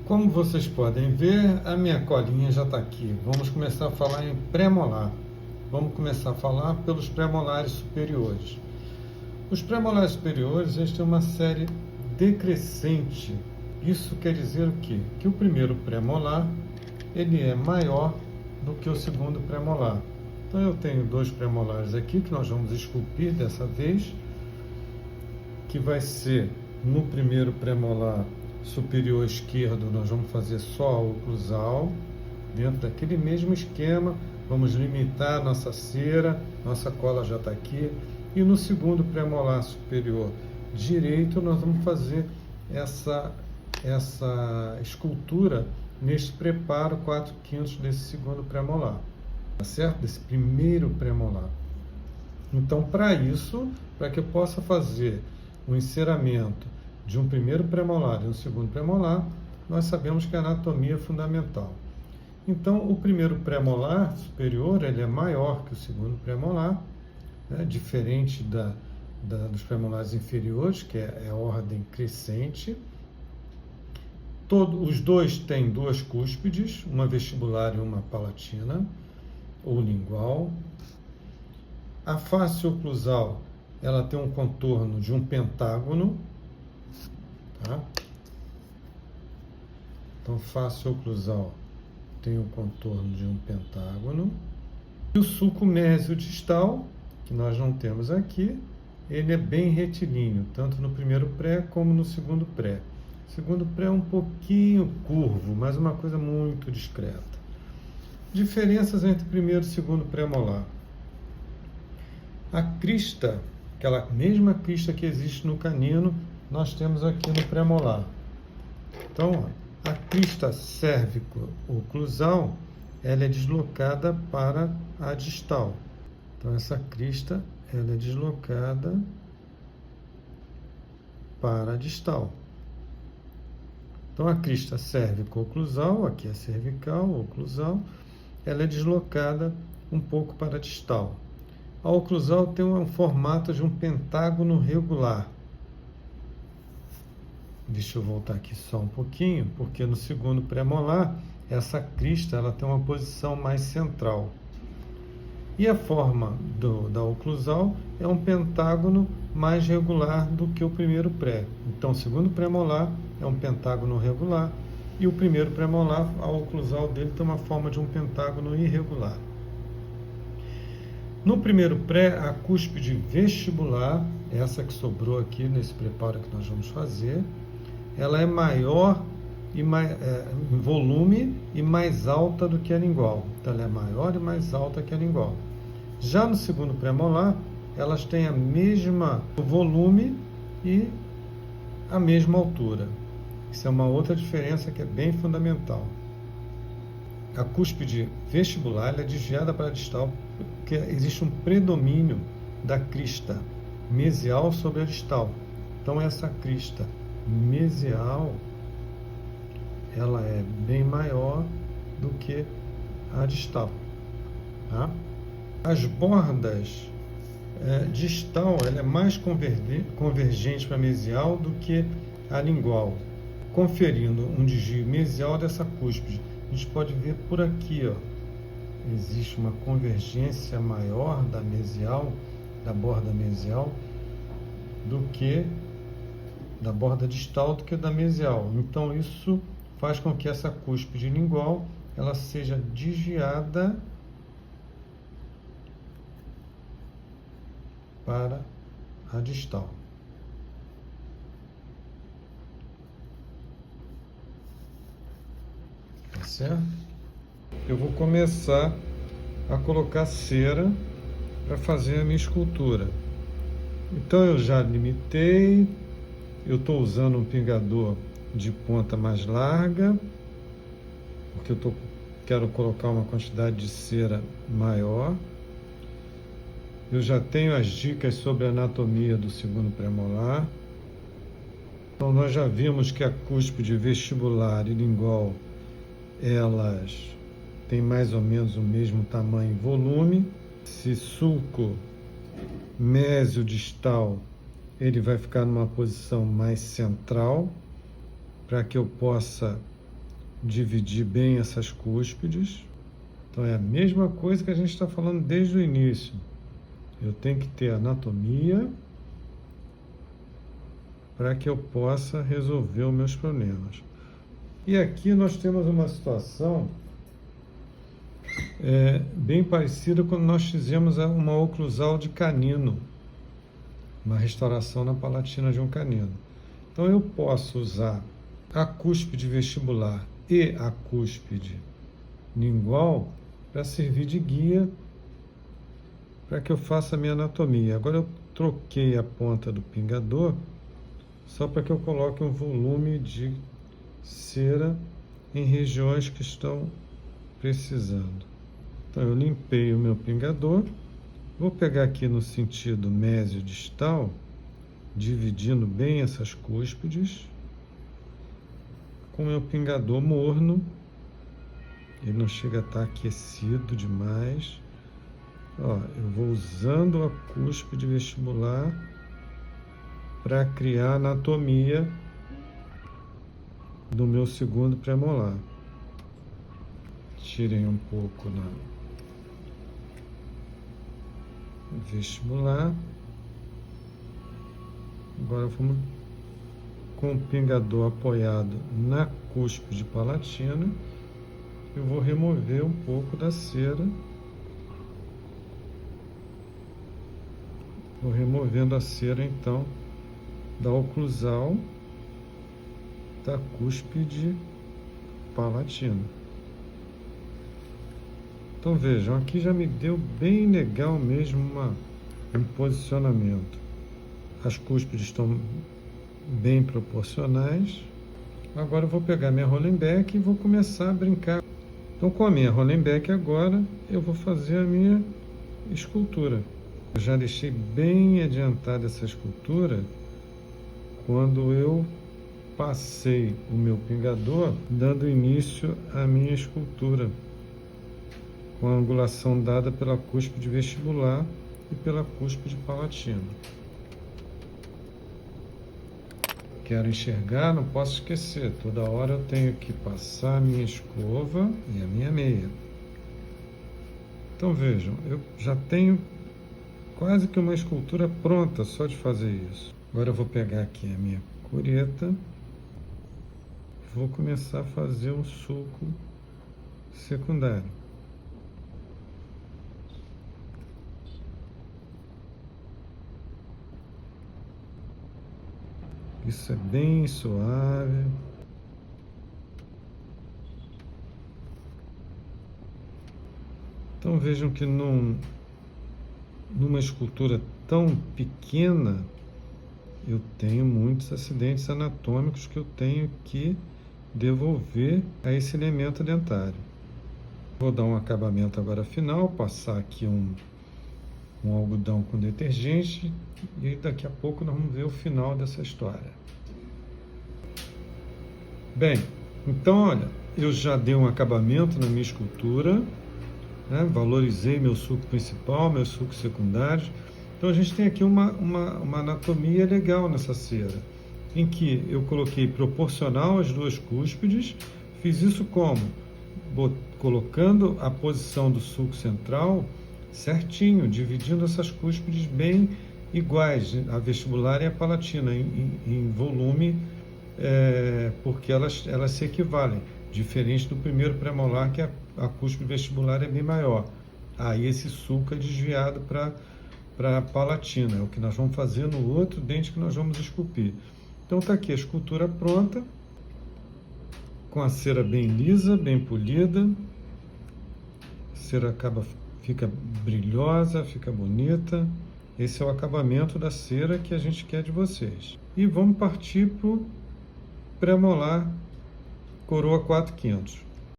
Como vocês podem ver, a minha colinha já está aqui. Vamos começar a falar em pré-molar. Vamos começar a falar pelos pré-molares superiores. Os pré-molares superiores, eles têm uma série decrescente. Isso quer dizer o quê? Que o primeiro pré-molar, ele é maior do que o segundo pré-molar. Então eu tenho dois pré-molares aqui que nós vamos esculpir dessa vez, que vai ser no primeiro pré-molar superior esquerdo, nós vamos fazer só a oclusal, dentro daquele mesmo esquema, vamos limitar a nossa cera, nossa cola já está aqui, e no segundo premolar superior direito, nós vamos fazer essa escultura neste preparo 4/5 desse segundo premolar, tá certo? Desse primeiro premolar. Então, para isso, para que eu possa fazer o enceramento de um primeiro premolar e um segundo premolar, nós sabemos que a anatomia é fundamental. Então, o primeiro premolar superior, ele é maior que o segundo premolar, né, diferente dos premolares inferiores, que é a ordem crescente. Os dois têm duas cúspides, uma vestibular e uma palatina, ou lingual. A face oclusal, ela tem um contorno de um pentágono, tá? Então, face oclusal tem o contorno de um pentágono. E o sulco mésio distal, que nós não temos aqui, ele é bem retilíneo, tanto no primeiro pré como no segundo pré. O segundo pré é um pouquinho curvo, mas uma coisa muito discreta. Diferenças entre primeiro e segundo pré-molar. A crista, aquela mesma crista que existe no canino, nós temos aqui no premolar. Então, a crista cérvico-oclusal, ela é deslocada para a distal. Então, essa crista, ela é deslocada para a distal. Então, a crista cérvico-oclusal, aqui é cervical, oclusal, ela é deslocada um pouco para a distal. A oclusal tem um formato de um pentágono regular. Deixa eu voltar aqui só um pouquinho, porque no segundo premolar, essa crista ela tem uma posição mais central. E a forma da oclusal é um pentágono mais regular do que o primeiro pré. Então, o segundo premolar é um pentágono regular e o primeiro premolar, a oclusal dele tem uma forma de um pentágono irregular. No primeiro pré, a cúspide vestibular, essa que sobrou aqui nesse preparo que nós vamos fazer, ela é maior em volume e mais alta do que a lingual. Então, ela é maior e mais alta que a lingual. Já no segundo premolar, elas têm a mesma volume e a mesma altura. Isso é uma outra diferença que é bem fundamental. A cúspide vestibular é desviada para a distal, porque existe um predomínio da crista mesial sobre a distal. Então, essa crista mesial, ela é bem maior do que a distal, tá? As bordas distal, ela é mais convergente para a mesial do que a lingual, conferindo um desvio mesial dessa cúspide. A gente pode ver por aqui, ó, existe uma convergência maior da mesial, da borda mesial, do que da borda distal do que da mesial. Então, isso faz com que essa cúspide lingual ela seja desviada para a distal. Tá certo? Eu vou começar a colocar cera para fazer a minha escultura. Então, eu já limitei. Eu estou usando um pingador de ponta mais larga, porque eu quero colocar uma quantidade de cera maior. Eu já tenho as dicas sobre a anatomia do segundo premolar. Então, nós já vimos que a cúspide vestibular e lingual, elas têm mais ou menos o mesmo tamanho e volume. Esse sulco mésio distal ele vai ficar numa posição mais central, para que eu possa dividir bem essas cúspides. Então é a mesma coisa que a gente está falando desde o início. Eu tenho que ter anatomia para que eu possa resolver os meus problemas. E aqui nós temos uma situação bem parecida quando nós fizemos uma oclusal de canino, uma restauração na palatina de um canino. Então eu posso usar a cúspide vestibular e a cúspide lingual para servir de guia para que eu faça a minha anatomia. Agora eu troquei a ponta do pingador só para que eu coloque um volume de cera em regiões que estão precisando. Então eu limpei o meu pingador, vou pegar aqui no sentido mésio-distal, dividindo bem essas cúspides, com o meu pingador morno, ele não chega a estar aquecido demais. Ó, eu vou usando a cúspide vestibular para criar a anatomia do meu segundo premolar. Tirei um pouco na vestibular. Agora vamos com o pingador apoiado na cúspide palatina. Eu vou remover um pouco da cera. Vou removendo a cera então da oclusal da cúspide palatina. Então vejam, aqui já me deu bem legal mesmo um posicionamento. As cúspides estão bem proporcionais. Agora eu vou pegar minha Hollenbeck e vou começar a brincar. Então com a minha Hollenbeck agora eu vou fazer a minha escultura. Eu já deixei bem adiantada essa escultura quando eu passei o meu pingador, dando início à minha escultura, com a angulação dada pela cúspide vestibular e pela cúspide palatina. Quero enxergar, não posso esquecer, toda hora eu tenho que passar a minha escova e a minha meia. Então vejam, eu já tenho quase que uma escultura pronta só de fazer isso. Agora eu vou pegar aqui a minha cureta, vou começar a fazer um sulco secundário. Isso é bem suave. Então vejam que numa escultura tão pequena, eu tenho muitos acidentes anatômicos que eu tenho que devolver a esse elemento dentário. Vou dar um acabamento agora final, passar aqui um algodão com detergente e daqui a pouco nós vamos ver o final dessa história. Bem, então olha, eu já dei um acabamento na minha escultura, né? Valorizei meu sulco principal, meus sulcos secundários. Então a gente tem aqui uma anatomia legal nessa cera, em que eu coloquei proporcional as duas cúspides. Fiz isso como? Colocando a posição do sulco central certinho, dividindo essas cúspides bem iguais, a vestibular e a palatina, em volume, porque elas se equivalem, diferente do primeiro premolar, que a cúspide vestibular é bem maior. Aí esse sulco é desviado para a palatina, é o que nós vamos fazer no outro dente que nós vamos esculpir. Então está aqui a escultura pronta, com a cera bem lisa, bem polida. A cera fica brilhosa, fica bonita. Esse é o acabamento da cera que a gente quer de vocês. E vamos partir para o premolar coroa 4/5.